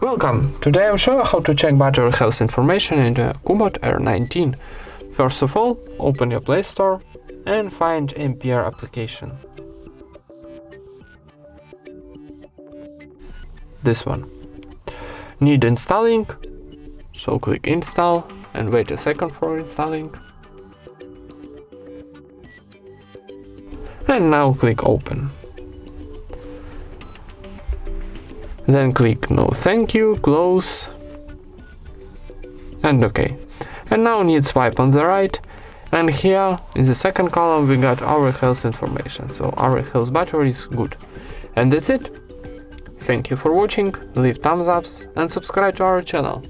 Welcome! Today I'll show you how to check battery health information in the CUBOT R19. First of all, open your Play Store and find Ampere application. This one. Need installing, so click install and wait a second for installing. And now click open. Then click no thank you, close, and OK. And now need swipe on the right, and here in the second column we got our health information, so our health battery is good. And that's it. Thank you for watching, leave thumbs ups and subscribe to our channel.